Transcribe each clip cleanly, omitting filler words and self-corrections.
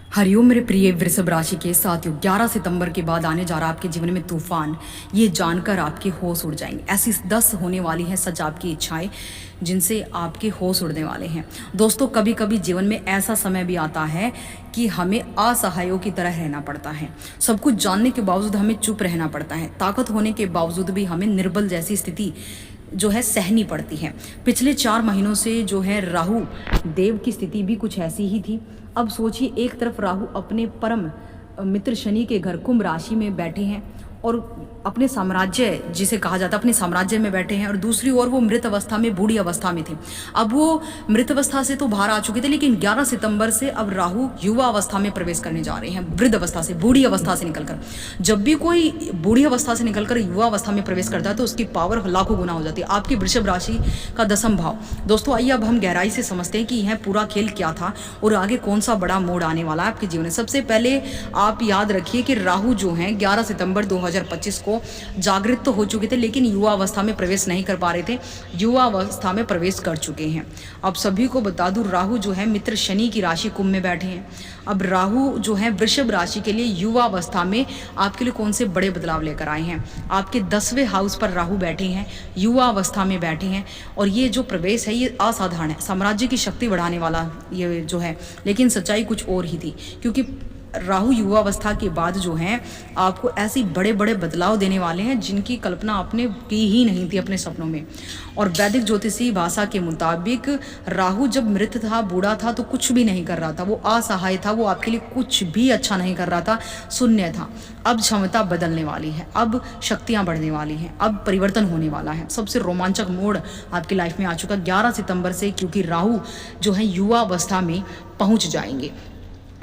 हरिओम मेरे प्रिय वृषभ राशि के साथियों, 11 सितंबर के बाद आने जा रहा आपके जीवन में तूफान। ये जानकर आपके होश उड़ जाएंगे। ऐसी 10 होने वाली हैं सच आपकी इच्छाएं जिनसे आपके होश उड़ने वाले हैं। दोस्तों, कभी कभी जीवन में ऐसा समय भी आता है कि हमें असहायों की तरह रहना पड़ता है। सब कुछ जानने के बावजूद हमें चुप रहना पड़ता है। ताकत होने के बावजूद भी हमें निर्बल जैसी स्थिति जो है सहनी पड़ती है। पिछले 4 महीनों से जो है राहु देव की स्थिति भी कुछ ऐसी ही थी। अब सोचिए, एक तरफ राहु अपने परम मित्र शनि के घर कुंभ राशि में बैठे हैं और अपने साम्राज्य जिसे कहा जाता है अपने साम्राज्य में बैठे हैं, और दूसरी ओर वो मृत अवस्था में बूढ़ी अवस्था में थे। अब वो मृत अवस्था से तो बाहर आ चुके थे, लेकिन 11 सितंबर से अब राहु युवा अवस्था में प्रवेश करने जा रहे हैं। वृद्ध अवस्था से, बूढ़ी अवस्था से निकलकर। जब भी कोई बूढ़ी अवस्था से निकलकर युवा अवस्था में प्रवेश करता है तो उसकी पावर लाखों गुना हो जाती है। आपकी वृषभ राशि का 10वां भाव। दोस्तों, आइए अब हम गहराई से समझते हैं कि यह पूरा खेल क्या था और आगे कौन सा बड़ा मोड़ आने वाला है आपके जीवन में। सबसे पहले आप याद रखिए कि राहु जो है 11 सितंबर 2025 को जागृत तो हो चुके थे, लेकिन युवा अवस्था में प्रवेश नहीं कर पा रहे थे। युवा अवस्था में प्रवेश कर चुके हैं। अब सभी को बता दूं, राहु जो है मित्र शनि की राशि कुंभ में बैठे हैं। अब राहु जो है वृषभ राशि के लिए युवा अवस्था में आपके लिए कौन से बड़े बदलाव लेकर आए हैं। आपके 10वें हाउस पर राहु बैठे हैं, युवा अवस्था में बैठे हैं, और ये जो प्रवेश है ये असाधारण है, साम्राज्य की शक्ति बढ़ाने वाला ये जो है। लेकिन सच्चाई कुछ और ही थी, क्योंकि राहु युवा अवस्था के बाद जो है आपको ऐसी बड़े बड़े बदलाव देने वाले हैं जिनकी कल्पना आपने की ही नहीं थी अपने सपनों में। और वैदिक ज्योतिषी भाषा के मुताबिक राहु जब मृत था, बूढ़ा था, तो कुछ भी नहीं कर रहा था, वो असहाय था, वो आपके लिए कुछ भी अच्छा नहीं कर रहा था, शून्य था। अब क्षमता बदलने वाली है, अब शक्तियां बढ़ने वाली हैं, अब परिवर्तन होने वाला है। सबसे रोमांचक मोड़ आपकी लाइफ में आ चुका 11 सितंबर से, क्योंकि राहु जो है युवा अवस्था में पहुंच जाएंगे।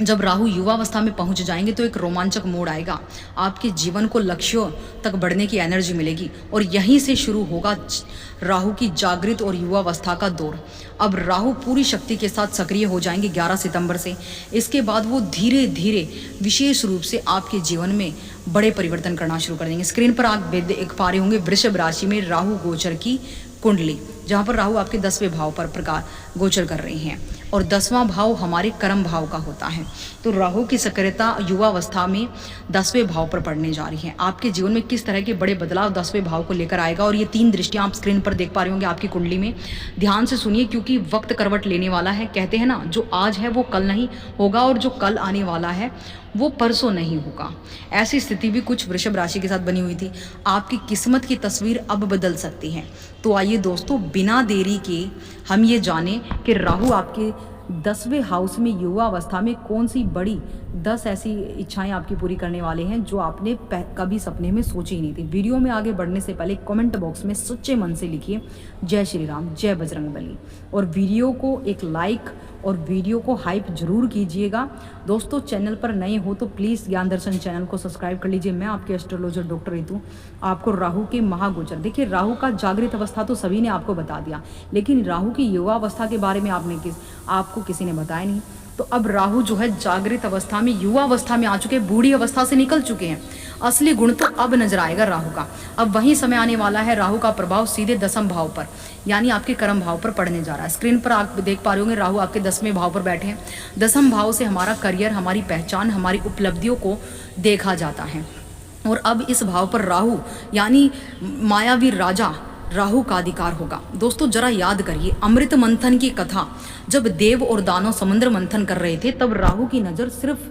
जब राहु युवा अवस्था में पहुंच जाएंगे तो एक रोमांचक मोड़ आएगा। आपके जीवन को लक्ष्यों तक बढ़ने की एनर्जी मिलेगी, और यहीं से शुरू होगा राहु की जागृत और युवा अवस्था का दौर। अब राहु पूरी शक्ति के साथ सक्रिय हो जाएंगे 11 सितंबर से। इसके बाद वो धीरे धीरे विशेष रूप से आपके जीवन में बड़े परिवर्तन करना शुरू कर देंगे। स्क्रीन पर आप देख पा रहे होंगे वृषभ राशि में राहु गोचर की कुंडली, जहाँ पर राहु आपके 10वें भाव पर प्रकार गोचर कर रहे हैं, और 10वां भाव हमारे कर्म भाव का होता है। तो राहु की सक्रियता युवा अवस्था में 10वें भाव पर पड़ने जा रही है। आपके जीवन में किस तरह के बड़े बदलाव 10वें भाव को लेकर आएगा, और ये 3 दृष्टियां आप स्क्रीन पर देख पा रहे होंगे आपकी कुंडली में। ध्यान से सुनिए, क्योंकि वक्त करवट लेने वाला है। कहते हैं ना, जो आज है वो कल नहीं होगा, और जो कल आने वाला है वो परसों नहीं होगा। ऐसी स्थिति भी कुछ वृषभ राशि के साथ बनी हुई थी। आपकी किस्मत की तस्वीर अब बदल सकती है। तो आइए दोस्तों, बिना देरी के हम ये जानें कि राहु आपके 10वें हाउस में युवा अवस्था में कौन सी बड़ी 10 ऐसी इच्छाएं आपकी पूरी करने वाले हैं जो आपने कभी सपने में सोची ही नहीं थी। वीडियो में आगे बढ़ने से पहले कमेंट बॉक्स में सच्चे मन से लिखिए जय श्री राम, जय बजरंगबली, और वीडियो को एक लाइक और वीडियो को हाइप जरूर कीजिएगा। दोस्तों, चैनल पर नए हो तो प्लीज़ ज्ञान दर्शन चैनल को सब्सक्राइब कर लीजिए। मैं आपके एस्ट्रोलॉजर डॉक्टर रितु आपको राहु के महागोचर, देखिए राहु का जागृत अवस्था तो सभी ने आपको बता दिया, लेकिन राहु की युवा अवस्था के बारे में आपको किसी ने बताया नहीं। तो अब राहु जो है जागृत अवस्था में युवा अवस्था में आ चुके हैं, बूढ़ी अवस्था से निकल चुके हैं। असली गुण तो अब नजर आएगा राहु का। अब वही समय आने वाला है राहु का प्रभाव सीधे 10वें भाव पर, यानी आपके कर्म भाव पर पड़ने जा रहा है। स्क्रीन पर आप देख पा रहे होंगे राहु आपके 10वें भाव पर बैठे हैं। 10वां भाव से हमारा करियर, हमारी पहचान, हमारी उपलब्धियों को देखा जाता है। और अब इस भाव पर राहु यानी मायावी राजा राहु का अधिकार होगा। दोस्तों, जरा याद करिए अमृत मंथन की कथा। जब देव और दानव समुद्र मंथन कर रहे थे, तब राहु की नजर सिर्फ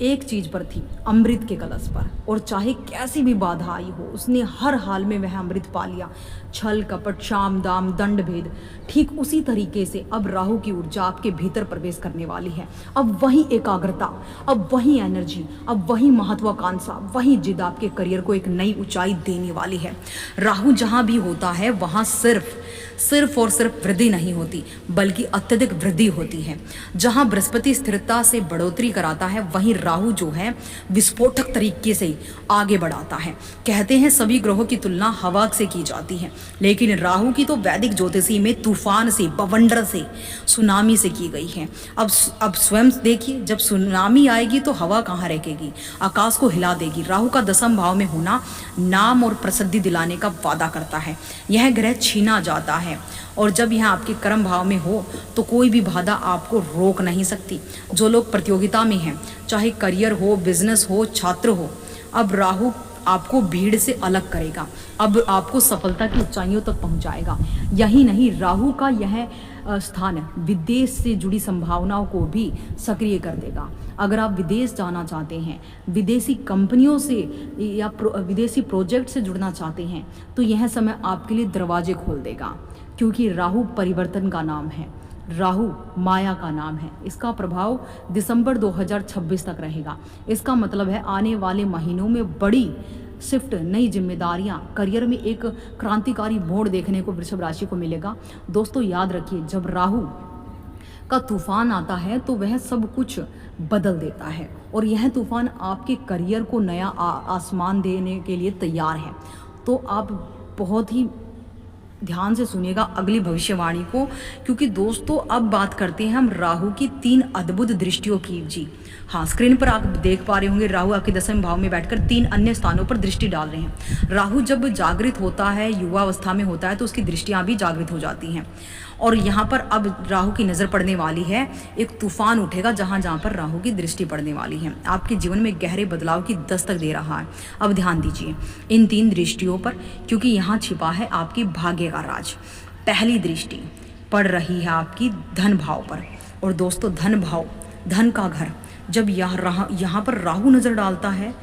एक चीज पर थी, अमृत के कलश पर। और चाहे कैसी भी बाधा आई हो, उसने हर हाल में वह अमृत पा लिया। छल कपट, शाम दाम, दंड भेद, ठीक उसी तरीके से अब राहु की ऊर्जा आपके भीतर प्रवेश करने वाली है। अब वही एकाग्रता, अब वही एनर्जी, अब वही महत्वाकांक्षा, वही जिद आपके करियर को एक नई ऊंचाई देने वाली है। राहु जहां भी होता है वहां सिर्फ और सिर्फ वृद्धि नहीं होती, बल्कि अत्यधिक वृद्धि होती है। जहां बृहस्पति स्थिरता से बढ़ोतरी कराता है, वहीं राहु जो है विस्फोटक तरीके से आगे बढ़ाता है। कहते हैं सभी ग्रहों की तुलना हवा से की जाती है, लेकिन राहु की तो वैदिक ज्योतिषी में तूफान से, बवंडर से, सुनामी से की गई है। अब स्वयं देखिए, जब सुनामी आएगी तो हवा कहाँ रहेगी, आकाश को हिला देगी। राहु का 10वां भाव में होना नाम और प्रसिद्धि दिलाने का वादा करता है। यह ग्रह छीना जाता है और जब यह आपके कर्म भाव में हो तो कोई भी बाधा आपको रोक नहीं सकती। जो लोग प्रतियोगिता में हैं, चाहे करियर हो, बिजनेस हो, छात्र हो, अब राहु आपको भीड़ से अलग करेगा, अब आपको सफलता की ऊंचाइयों तक पहुंचाएगा। यही नहीं, राहु का यह स्थान विदेश से जुड़ी संभावनाओं को भी सक्रिय कर देगा। अगर आप विदेश जाना चाहते हैं, विदेशी कंपनियों से या विदेशी प्रोजेक्ट से जुड़ना चाहते हैं, तो यह समय आपके लिए दरवाजे खोल देगा, क्योंकि राहु परिवर्तन का नाम है, राहु माया का नाम है। इसका प्रभाव दिसंबर 2026 तक रहेगा। इसका मतलब है आने वाले महीनों में बड़ी शिफ्ट, नई जिम्मेदारियां, करियर में एक क्रांतिकारी मोड़ देखने को वृषभ राशि को मिलेगा। दोस्तों याद रखिए, जब राहु का तूफान आता है तो वह सब कुछ बदल देता है, और यह तूफान आपके करियर को नया आसमान देने के लिए तैयार है। तो आप बहुत ही ध्यान से सुनिएगा अगली भविष्यवाणी को, क्योंकि दोस्तों अब बात करते हैं हम राहु की 3 अद्भुत दृष्टियों की। जी हाँ, स्क्रीन पर आप देख पा रहे होंगे राहु आपके 10वें भाव में बैठकर 3 अन्य स्थानों पर दृष्टि डाल रहे हैं। राहु जब जागृत होता है, युवा अवस्था में होता है, तो उसकी दृष्टियां भी जागृत हो जाती हैं। और यहाँ पर अब राहु की नज़र पड़ने वाली है, एक तूफान उठेगा जहाँ जहाँ पर राहु की दृष्टि पड़ने वाली है। आपके जीवन में गहरे बदलाव की दस्तक दे रहा है। अब ध्यान दीजिए इन 3 दृष्टियों पर, क्योंकि यहाँ छिपा है आपकी भाग्य का राज। पहली दृष्टि पड़ रही है आपकी धन भाव पर, और दोस्तों धन भाव, धन का घर, जब यहाँ पर राहु नज़र डालता है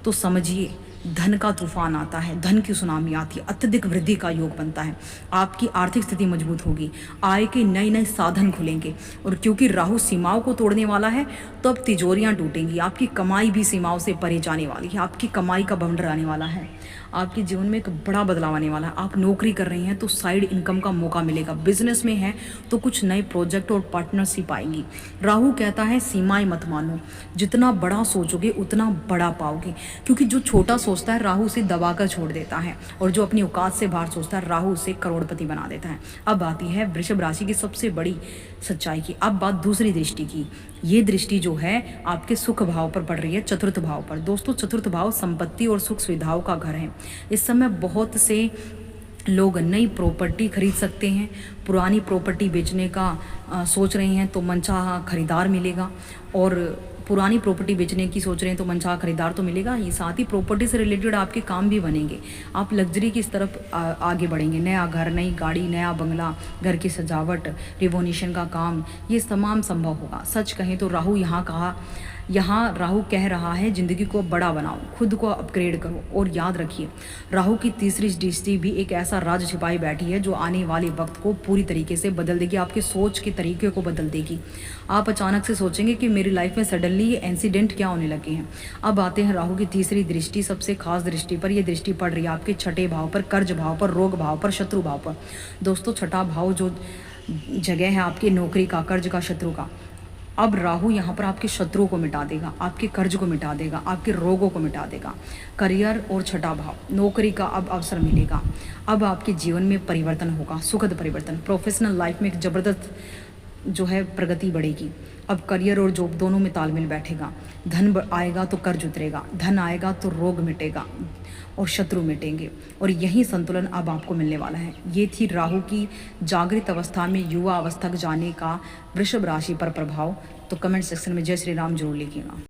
तो समझिए धन का तूफान आता है, धन की सुनामी आती है, अत्यधिक वृद्धि का योग बनता है, आपकी आर्थिक स्थिति मजबूत होगी, आय के नए नए साधन खुलेंगे। और क्योंकि राहु सीमाओं को तोड़ने वाला है, तो अब तिजोरियां टूटेंगी, आपकी कमाई भी सीमाओं से परे जाने वाली है, आपकी कमाई का बवंडर आने वाला है, आपके जीवन में एक बड़ा बदलाव आने वाला है। आप नौकरी कर रहे हैं तो साइड इनकम का मौका मिलेगा, बिजनेस में है तो कुछ नए प्रोजेक्ट और पार्टनरशिप आएंगी। राहु कहता है सीमाएं मत मानो, जितना बड़ा सोचोगे उतना बड़ा पाओगे, क्योंकि जो छोटा सोचता है राहु उसे दबाकर छोड़ देता है, और जो अपनी औकात से बाहर सोचता है राहु उसे करोड़पति बना देता है। अब आती है वृषभ राशि की सबसे बड़ी सच्चाई की। अब बात दूसरी दृष्टि की। ये दृष्टि जो है आपके सुख भाव पर पड़ रही है, चतुर्थ भाव पर। दोस्तों चतुर्थ भाव संपत्ति और सुख सुविधाओं का घर है। इस समय बहुत से लोग नई प्रॉपर्टी खरीद सकते हैं, पुरानी प्रॉपर्टी बेचने का सोच रहे हैं तो मनचाहा खरीदार मिलेगा, और पुरानी प्रॉपर्टी बेचने की सोच रहे हैं तो मनचाहा खरीदार तो मिलेगा ही, साथ ही प्रॉपर्टी से रिलेटेड आपके काम भी बनेंगे, आप लग्जरी की तरफ आगे बढ़ेंगे। नया घर, नई गाड़ी, नया बंगला, घर की सजावट, रिवोल्यूशन का काम, ये तमाम संभव होगा। सच कहें तो यहाँ राहु कह रहा है ज़िंदगी को बड़ा बनाओ, खुद को अपग्रेड करो। और याद रखिए राहु की तीसरी दृष्टि भी एक ऐसा राज छिपाई बैठी है जो आने वाले वक्त को पूरी तरीके से बदल देगी, आपके सोच के तरीके को बदल देगी। आप अचानक से सोचेंगे कि मेरी लाइफ में सडनली ये इंसिडेंट क्या होने लगे हैं। अब आते हैं राहु की तीसरी दृष्टि, सबसे खास दृष्टि पर। यह दृष्टि पड़ रही है आपके छठे भाव पर, कर्ज भाव पर, रोग भाव पर, शत्रु भाव पर। दोस्तों छठा भाव जो जगह है आपकी नौकरी का, कर्ज का, शत्रु का, अब राहु यहाँ पर आपके शत्रुओं को मिटा देगा, आपके कर्ज को मिटा देगा, आपके रोगों को मिटा देगा। करियर और छठा भाव, नौकरी का अब अवसर मिलेगा। अब आपके जीवन में परिवर्तन होगा, सुखद परिवर्तन। प्रोफेशनल लाइफ में एक ज़बरदस्त जो है प्रगति बढ़ेगी। अब करियर और जॉब दोनों में तालमेल बैठेगा। धन आएगा तो कर्ज उतरेगा, धन आएगा तो रोग मिटेगा और शत्रु मिटेंगे, और यही संतुलन अब आपको मिलने वाला है। ये थी राहु की जागृत अवस्था में युवा अवस्था जाने का वृषभ राशि पर प्रभाव। तो कमेंट सेक्शन में जय श्री राम जरूर लिखिएगा।